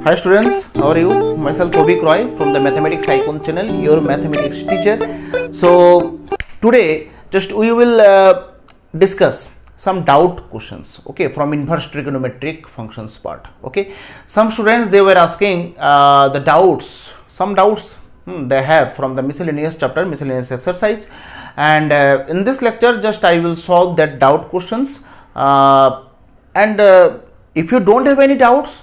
Hi students, how are you? Myself Obik Roy from the Mathematics Icon channel, your mathematics teacher. So today just we will discuss some doubt questions, okay, from inverse trigonometric functions part. Okay, some students they were asking the doubts, some doubts they have from the miscellaneous chapter, miscellaneous exercise, and in this lecture just I will solve that doubt questions, and if you don't have any doubts,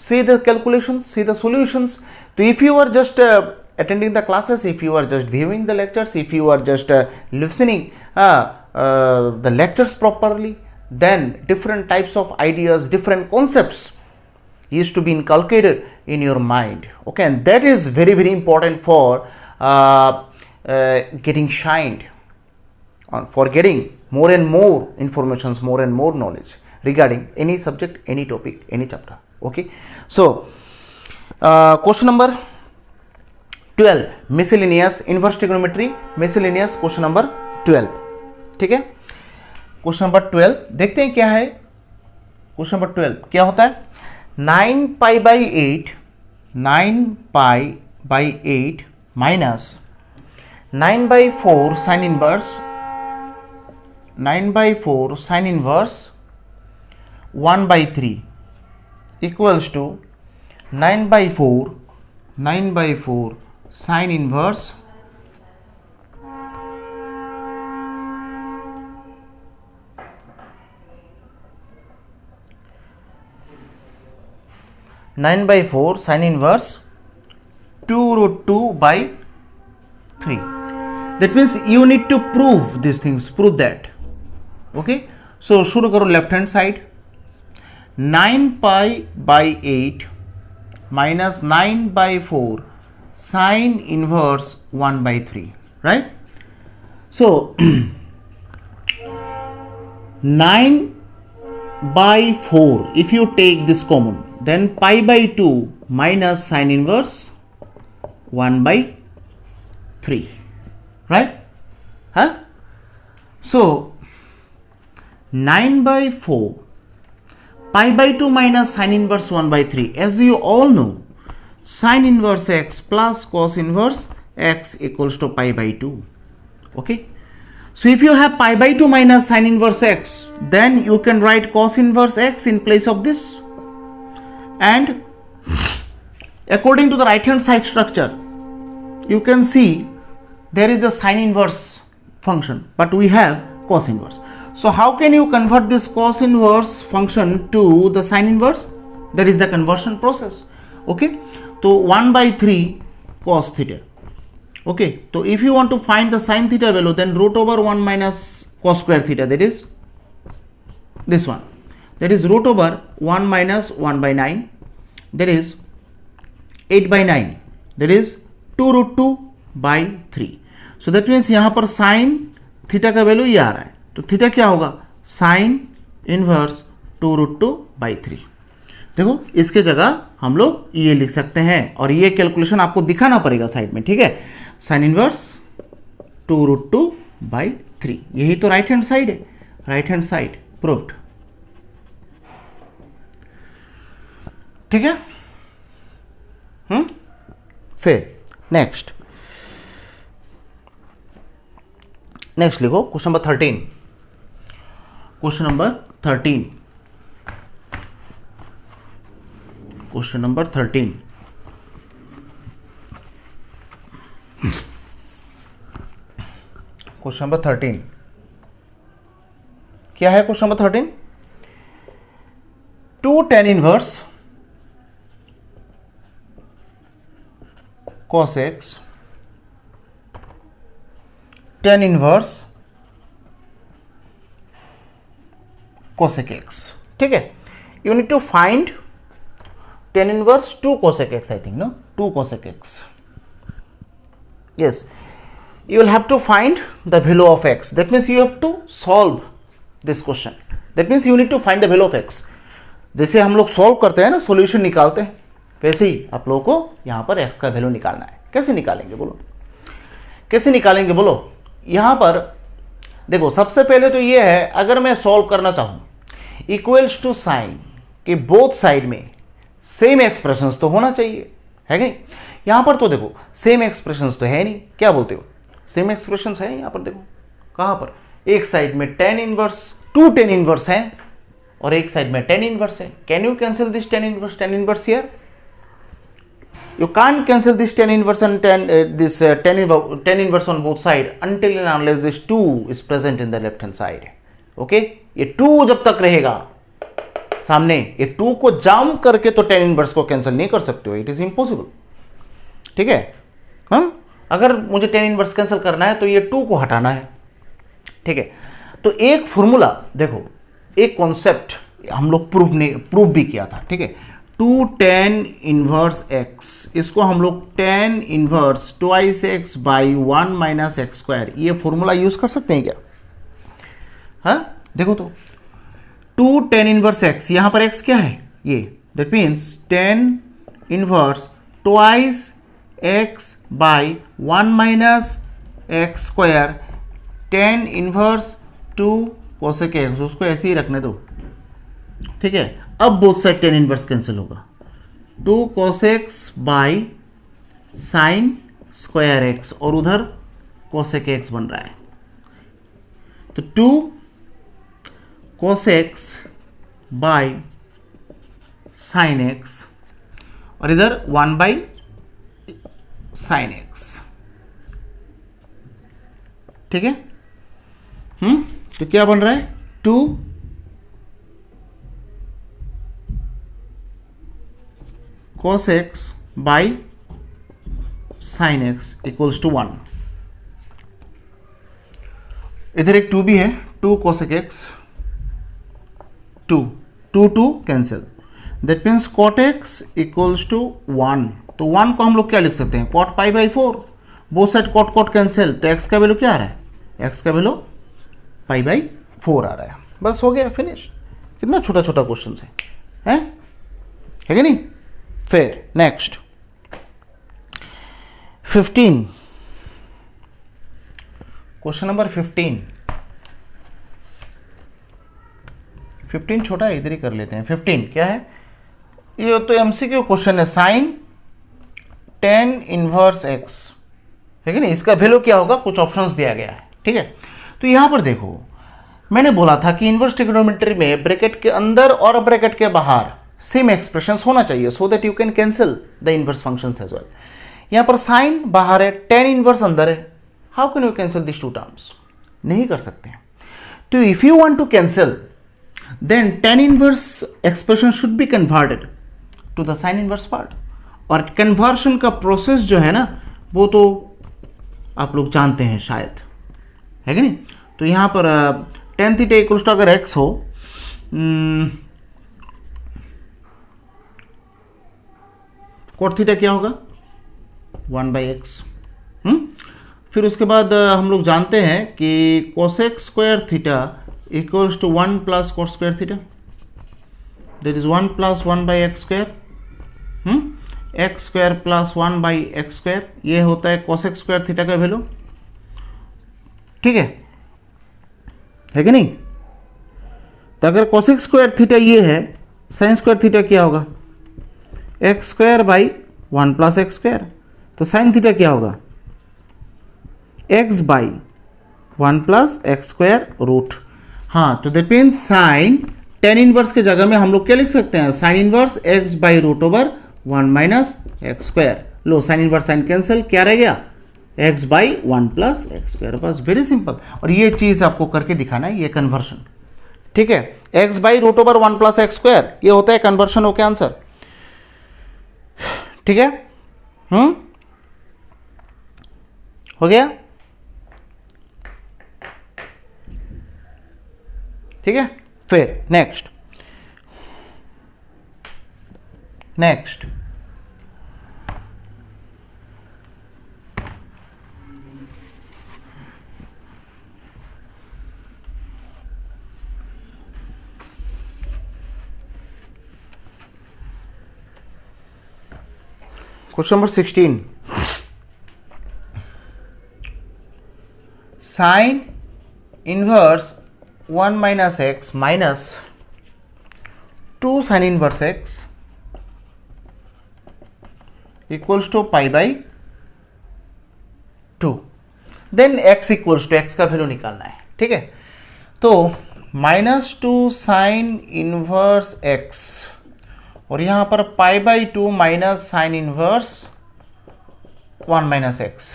see the calculations, see the solutions. So if you are just attending the classes, if you are just viewing the lectures, if you are just listening the lectures properly, then different types of ideas, different concepts used to be inculcated in your mind. Okay, and that is very, very important for getting shined, for getting more and more informations, more and more knowledge regarding any subject, any topic, any chapter. Okay, so question number 12, miscellaneous inverse trigonometry, miscellaneous question number 12. ठीक है, question number 12 देखते हैं क्या है. Question number 12 क्या होता है? 9 pi by 8, 9 pi by 8 minus 9 by 4 sine inverse, 9 by 4 sign inverse 1 by 3 equals to 9 by 4, 9 by 4 sine inverse 9 by 4 sine inverse 2 root 2 by 3. That means you need to prove these things, prove that. Okay, so शुरू करो left hand side. 9 pi by 8 minus 9 by 4 sine inverse 1 by 3, right? So 9 by 4, if you take this common, then pi by 2 minus sine inverse 1 by 3, right? Huh? So 9 by 4 pi by 2 minus sine inverse 1 by 3. As you all know, sine inverse x plus cos inverse x equals to pi by 2. Okay, so if you have pi by 2 minus sine inverse x, then you can write cos inverse x in place of this, and according to the right hand side structure you can see there is the sine inverse function, but we have cos inverse. So how can you convert this cos inverse function to the sine inverse? That is the conversion process. Okay, so 1 by 3 cos theta. Okay, so if you want to find the sine theta value, then root over 1 minus cos square theta, that is this one, that is root over 1 minus 1 by 9, that is 8 by 9, that is 2 root 2 by 3. So that means यहाँ पर sin theta का value ये आ रहा है, तो theta क्या होगा? Sine inverse 2 root 2 by 3. देखो इसके जगह हम लोग ये लिख सकते हैं, और ये कैलकुलेशन आपको दिखाना पड़ेगा साइड में. ठीक है, साइन इनवर्स 2 रूट 2 बाई 3, यही तो राइट हैंड साइड है. Right hand side proved. ठीक है, फिर नेक्स्ट लिखो question number 13. Question number 13. Question number 13. Question number 13 क्या है? Question number 13, 2 tan inverse cos x tan inverse cosec x. ठीक है, you need to find tan inverse 2 cosec x, I think, no? 2 cosec x. Yes, you will have to find the value of x. That means you have to solve this question. That means you need to find the value of x. जैसे हम लोग solve करते हैं ना, solution निकालते हैं, वैसे ही आप लोगों को यहाँ पर x का वैल्यू निकालना है. कैसे निकालेंगे बोलो? कैसे निकालेंगे बोलो? यहाँ पर देखो, सबसे पहले तो ये है, अगर मैं सॉल्व करना चाहूँ इक्वल्स टू साइन कि बोथ साइड में सेम एक्सप्रेशंस तो होना चाहिए, है नहीं? यहां पर तो देखो सेम एक्सप्रेशंस तो है नहीं, क्या बोलते हो? सेम एक्सप्रेशंस है यहां पर, देखो कहां पर, एक साइड में tan इनवर्स 2 tan इनवर्स है और एक साइड में tan इनवर्स है. Can you cancel this tan inverse here? You can't cancel this tan inverse and tan inverse on both side until and unless this 2 is present in the left hand side. Okay? ये 2 जब तक रहेगा सामने, ये 2 को जाम करके तो tan inverse को कैंसिल नहीं कर सकते हो. It is impossible. ठीक है? हम अगर मुझे tan inverse कैंसिल करना है तो ये 2 को हटाना है. ठीक है? तो एक फॉर्मूला देखो, एक कॉन्सेप्ट हम लोग प्रूफ भी किया था. ठीक है? 2 tan इनवर्स x, इसको हम लोग tan inverse twice x by 1 minus x square, ये फॉर्मूला यूज कर सकते हैं क्या? हाँ देखो तो 2 tan इनवर्स x, यहां पर x क्या है? ये, that means tan inverse twice x by 1 minus x square tan inverse 2 cosec x, उसको ऐसे ही रखने दो. ठीक है? अब both side tan inverse cancel होगा. 2 cos x by sine square x और उधर cosec x बन रहा है. तो 2 cos x by sine x और इधर 1 बाई साइन x. ठीक है? तो क्या बन रहा है? 2 cos x by sine x equals to 1. इधर एक 2 भी है, 2 cosec x, 2 cancel, that means cot x equals to 1. तो 1 को हम लोग क्या लिख सकते हैं? cot pi by 4. Both side cot cancel, तो x का वैल्यू क्या आ रहा है? x का वैल्यू पाई बाई 4 आ रहा है. बस हो गया, फिनिश. कितना छोटा छोटा क्वेश्चन है कि नहीं? फिर नेक्स्ट 15, क्वेश्चन नंबर 15 छोटा है, इधर ही कर लेते हैं. 15 क्या है? ये तो एमसीक्यू क्वेश्चन है. साइन tan इनवर्स x, है कि नहीं? इसका वैल्यू क्या होगा? कुछ ऑप्शंस दिया गया है. ठीक है? तो यहां पर देखो, मैंने बोला था कि इनवर्स ट्रिग्नोमेट्री में ब्रैकेट के अंदर और ब्रैकेट के बाहर सेम एक्सप्रेशंस होना चाहिए, so that you can cancel the inverse functions as well. यहां पर साइन बाहर है, tan इनवर्स अंदर है. How can you cancel this 2 terms? नहीं कर सकते. तो if you want to cancel, then tan inverse expression should be converted to the sine inverse part. और कन्वर्शन का प्रोसेस जो है ना, वो तो आप लोग जानते हैं शायद, है कि नहीं? तो यहां पर tan थीटा इक्वल्स टू अगर x हो, cot थीटा क्या होगा? 1 बाई एक्स. फिर उसके बाद हम लोग जानते हैं कि cosec square theta equals to 1 plus cot square theta, that is 1 plus 1 by x square. X square plus 1 by x square, ये होता है कोसेक स्क्वायर थीटा का वैल्यू. ठीक है कि नहीं? तो अगर कोसेक स्क्वायर थीटा ये है, साइन स्क्वायर थीटा क्या होगा? X square by 1 plus x square. तो साइन थीटा क्या होगा? X by 1 plus x square root. हाँ, तो that means sine tan inverse के जगह में हम लोग क्या लिख सकते हैं? Sine inverse x by root over 1 minus x square. लो, साइन इनवर्स साइन कैंसिल, क्या रह गया? X by 1 plus x square. बस, वेरी सिंपल. और ये चीज आपको करके दिखाना है, ये कन्वर्शन. ठीक है? X by root over 1 plus x square, ये होता है कन्वर्शन. Okay, answer. ठीक है? हो गया? ठीक है? फिर next question number 16. Sine inverse 1 minus x minus 2 sine inverse x equals to pi by 2, then x equals to, x का वैल्यू निकालना है, ठीक है। तो -2 साइन इनवर्स x और यहां पर पाई by 2 minus sign inverse 1 minus x,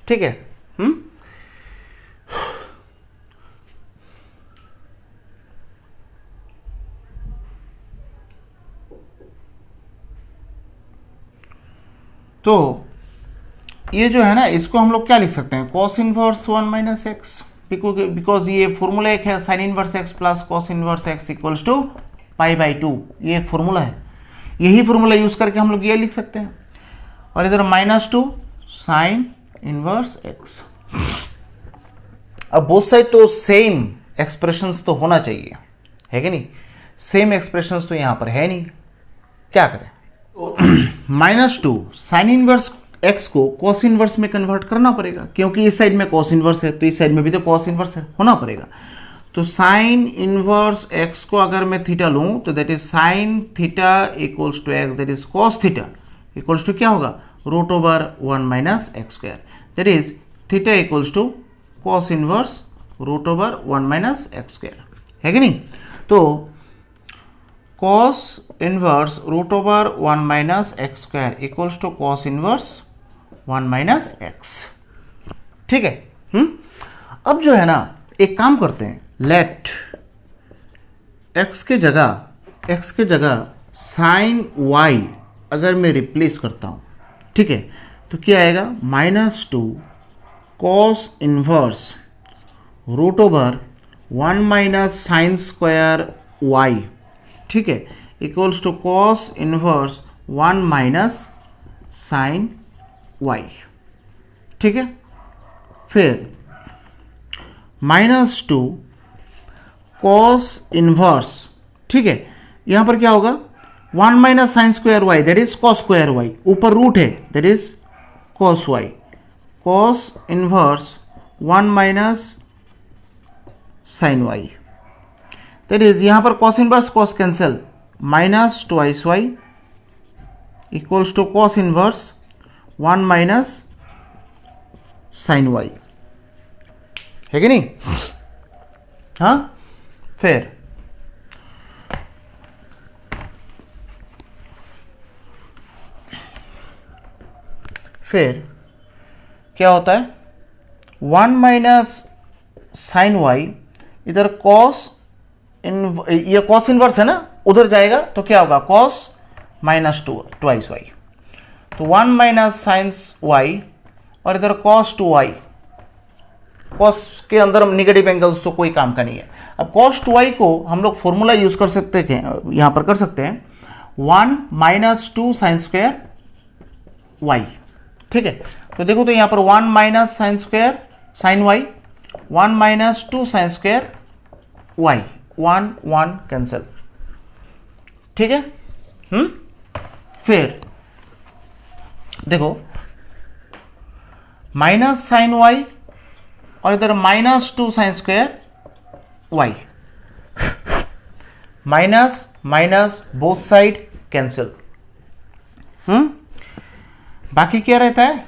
ठीक है। तो ये जो है ना, इसको हम लोग क्या लिख सकते हैं, cos inverse 1 minus x, because ये फॉर्मूला एक है, sine inverse x plus cos inverse x equals to pi by 2, ये एक फॉर्मूला है, यही फॉर्मूला यूज करके हम लोग ये लिख सकते हैं। और इधर -2 साइन इनवर्स एक्स। अब बोथ साइड तो सेम एक्सप्रेशंस तो होना चाहिए, है कि नहीं, सेम एक्सप्रेशंस तो यहां पर है नहीं, क्या करें। -2 साइन इनवर्स एक्स को कॉस इनवर्स में कन्वर्ट करना पड़ेगा, क्योंकि इस साइड में कॉस इनवर्स है तो इस साइड में भी तो कॉस इनवर्स है, होना पड़ेगा। तो साइन इनवर्स एक्स को अगर मैं थीटा लूं तो that is sine theta equals to x, that is cos theta equals to क्या होगा, root over 1 minus x square, that is theta equals to cos inverse root over 1 minus x square, है कि नहीं। तो cos inverse root over 1 minus x square equals to cos inverse 1 minus x, ठीक है। अब जो है ना, एक काम करते हैं, लेट x के जगह साइन y अगर मैं रिप्लेस करता हूं, ठीक है, तो क्या आएगा, -2 cos inverse root over 1 minus sine square y, ठीक है, equals to cos inverse 1 minus sine y, ठीक है। फिर -2 कॉस इनवर्स, ठीक है, यहां पर क्या होगा, 1 minus sine square y, that is cos square y, ऊपर रूट है, that is cos y, cos inverse 1 minus sine y, that is यहां पर cos inverse cos cancel, minus twice y equals to cos inverse 1 minus sine y, है कि नहीं। हाँ, फिर क्या होता है, 1 माइनस साइन वाई, इधर कॉस ये कॉस इनवर्स है ना, उधर जाएगा तो क्या होगा, कॉस माइनस ट्वाइस वाई, तो 1 माइनस साइंस वाई और इधर कॉस 2y, कॉस के अंदर निगेटिव एंगल्स तो कोई काम का नहीं है। अब कॉस 2y को हम लोग फॉर्मूला यूज कर सकते हैं, यहां पर कर सकते हैं 1 माइनस 2 साइन स्क्वायर y, ठीक है। तो देखो तो यहां पर 1 minus sine square sine y, 1 minus 2 sign square y, 1 cancel, ठीक है। फिर देखो माइनस साइन y और इधर -2 sign square y, minus minus both side cancel, बाकी क्या रहता है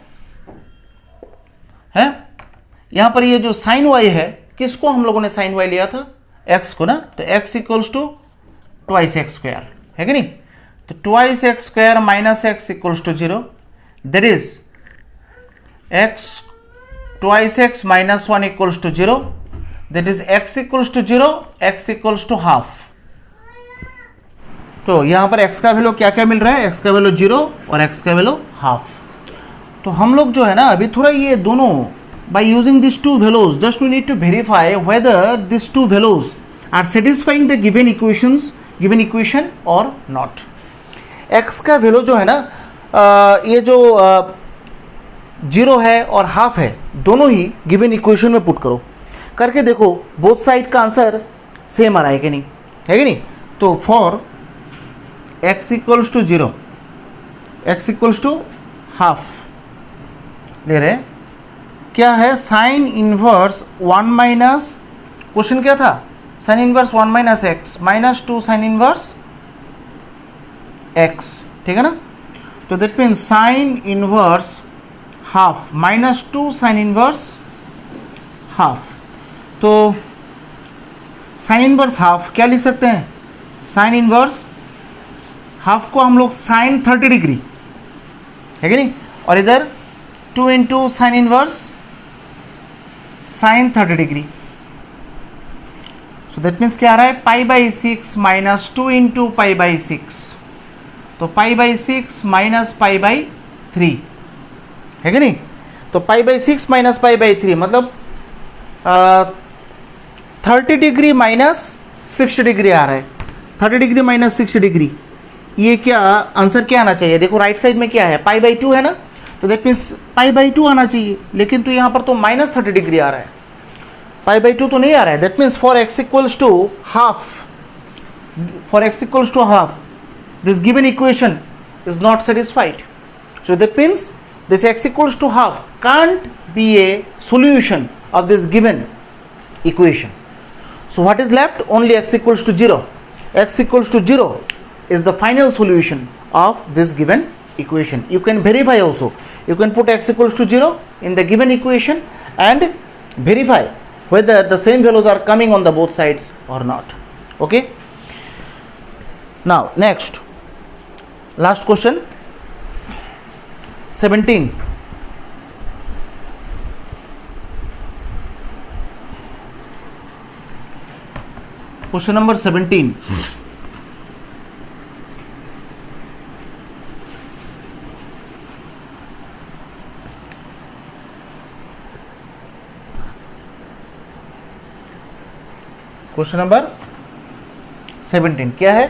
यहां पर ये जो साइन y है, किसको हम लोगों ने साइन y लिया था, x को ना, तो x equals to twice x square, है कि नहीं। तो twice x square minus x equals to 0, that is x twice x minus 1 equals to 0, that is x equals to 0, x equals to half. तो यहां पर x का value क्या क्या मिल रहा है, x का वैल्यू 0 और x का वैल्यू हाफ। तो हम लोग जो है ना, अभी थोड़ा ये दोनों by using these two values, just we need to verify whether these two values are satisfying the given equation or not. x का वैल्यू जो है ना, ये जो 0 है और हाफ है, दोनों ही गिवन इक्वेशन में पुट करो, करके देखो बोथ साइड का आंसर सेम आ रहा है कि नहीं, है कि नहीं। तो for x equals to 0, x equals to half ले रहे, क्या है, साइन इनवर्स 1 माइनस, क्वेश्चन क्या था, sign inverse 1 minus x minus 2 sine inverse x, ठीक है ना। तो that means sine inverse half minus 2 sine inverse half. तो साइन इनवर्स हाफ क्या लिख सकते हैं, साइन इनवर्स हाफ को हम लोग साइन 30 डिग्री है कि नहीं, और इधर 2 into sine inverse sign 30 degree. So that means क्या आ रहा है, पाई by 6 minus 2 into pi by 6, तो पाई बाई 6 माइनस पाई बाई 3 है कि नहीं। तो पाई बाई 6 माइनस पाई बाई 3 मतलब 30 डिग्री माइनस 60 डिग्री आ रहा है, 30 डिग्री माइनस 60 डिग्री। ये क्या आंसर क्या आना चाहिए, देखो राइट साइड में क्या है, पाई बाई 2 है ना, तो दैट मीन्स पाई बाई 2 आना चाहिए, लेकिन तो यहाँ पर तो माइनस 30 डिग्री आ रहा है, पाई बाई 2 तो नहीं आ रहा है। That means for x equals to half, for x equals to half this given equation is not satisfied. So that means this x equals to half can't be a solution of this given equation. So what is left? Only x equals to 0. X equals to 0 is the final solution of this given equation. You can verify also. You can put x equals to 0 in the given equation and verify whether the same values are coming on the both sides or not. Okay. Now next. Last question, 17. Question number 17. Question number 17 क्या है,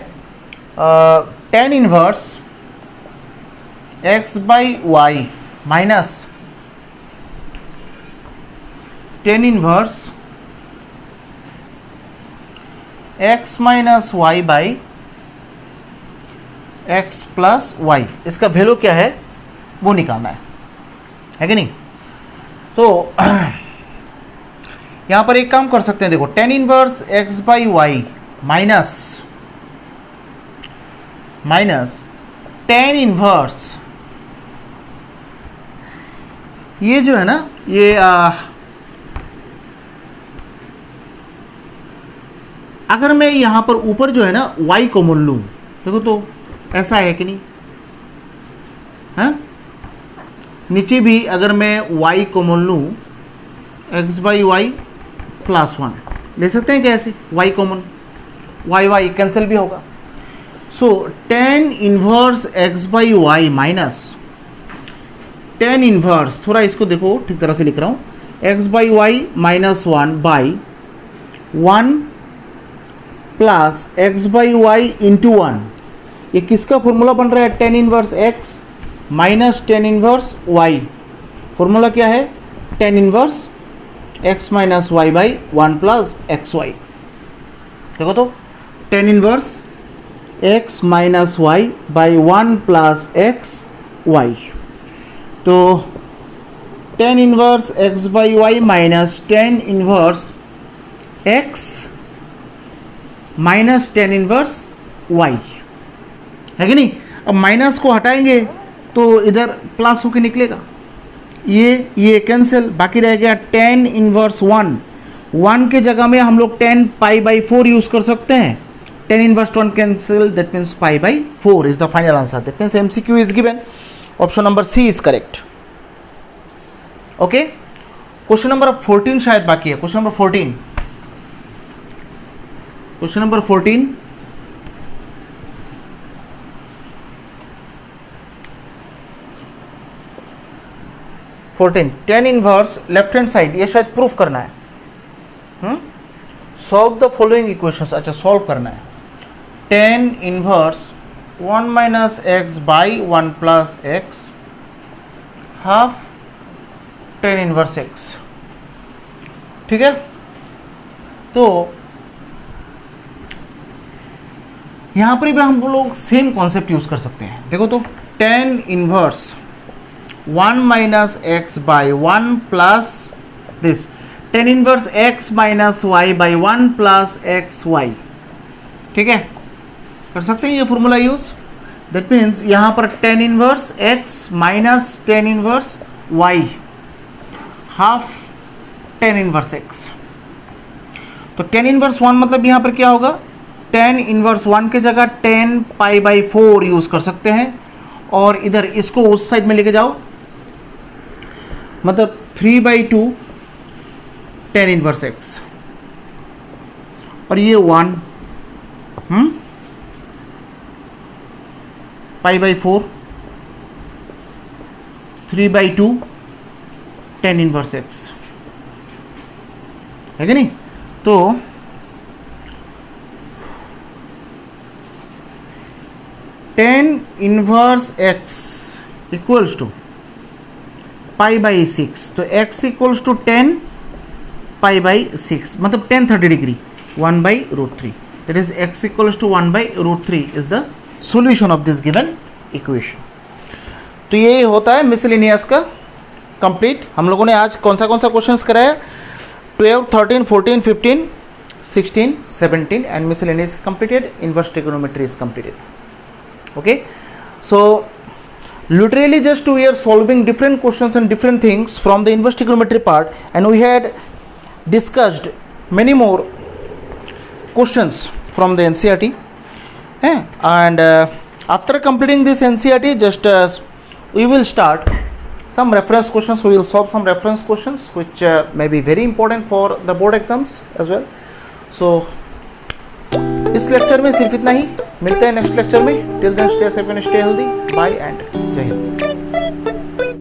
tan inverse x by y minus tan inverse x minus y by x plus y, इसका value क्या है वो निकालना है कि नहीं। तो यहां पर एक काम कर सकते हैं, देखो tan inverse x by y minus tan inverse, ये जो है ना ये अगर मैं यहां पर ऊपर जो है ना y कॉमन लूं, देखो तो ऐसा है कि नहीं, हाँ नीचे भी अगर मैं y कॉमन लूं x बाई वाई प्लस 1 ले सकते हैं कैसे, y कॉमन, y कैंसिल भी होगा। So tan inverse x by y minus tan inverse, थोड़ा इसको देखो ठीक तरह से लिख रहा हूं, x by y minus 1 by 1 plus x by y into 1, ये किसका फॉर्मूला बन रहा है, tan inverse x minus tan inverse y, formula क्या है, tan inverse x minus y by 1 plus x y. देखो तो tan inverse x minus y by 1 plus x y, तो tan inverse x by y minus tan inverse x minus tan inverse y है कि नहीं। अब minus को हटाएंगे तो इधर प्लस होके निकलेगा, ये कैंसिल, बाकी रह गया tan इनवर्स 1 के जगह में हम लोग tan पाई बाई 4 यूज कर सकते हैं, tan inverse 1 cancel, that means pi by 4 is the final answer. That means MCQ is given, option number C is correct. Okay, question number 14 शायद बाकी है, question number 14, question number 14 tan inverse left hand side, ये शायद proof करना है, solve the following equations, अच्छा solve करना है, tan inverse 1 minus x by 1 plus x half tan inverse x, ठीक है। तो यहां पर भी हम लोग सेम कॉन्सेप्ट यूज कर सकते हैं, देखो तो tan inverse 1 minus x by 1 plus this tan inverse x minus y by 1 plus x y, ठीक है, कर सकते हैं ये फॉर्मूला यूज। दैट मीन्स यहाँ पर tan inverse x minus tan inverse y, half tan inverse x। तो tan inverse 1 मतलब यहाँ पर क्या होगा, tan इनवर्स 1 के जगह tan पाई बाई 4 यूज कर सकते हैं, और इधर इसको उस साइड में लेके जाओ, मतलब 3/2 tan इनवर्स x, और ये 1 pi by 4 3/2 tan inverse x है कि नहीं। तो tan inverse x equals to pi by 6, तो x equals to 10 pi by 6, मतलब tan 30 degree 1/√3, that is x equals to 1/√3 is the solution of this given equation. तो ये होता है मिसलेनियस का कंप्लीट। हम लोगों ने आज कौन सा क्वेश्चंस कराया, 12, 13, 14, 15, 16, 17 and miscellaneous is completed, inverse trigonometry is completed. Okay, so literally just we are solving different questions and different things from the inverse trigonometry part, and we had discussed many more questions from the NCERT, and after completing this NCERT, just we will start some reference questions. We will solve some reference questions which may be very important for the board exams as well. So इस lecture में सिर्फ इतना ही, मिलते हैं next lecture में। Till then stay safe and stay healthy, bye and जय हिंद।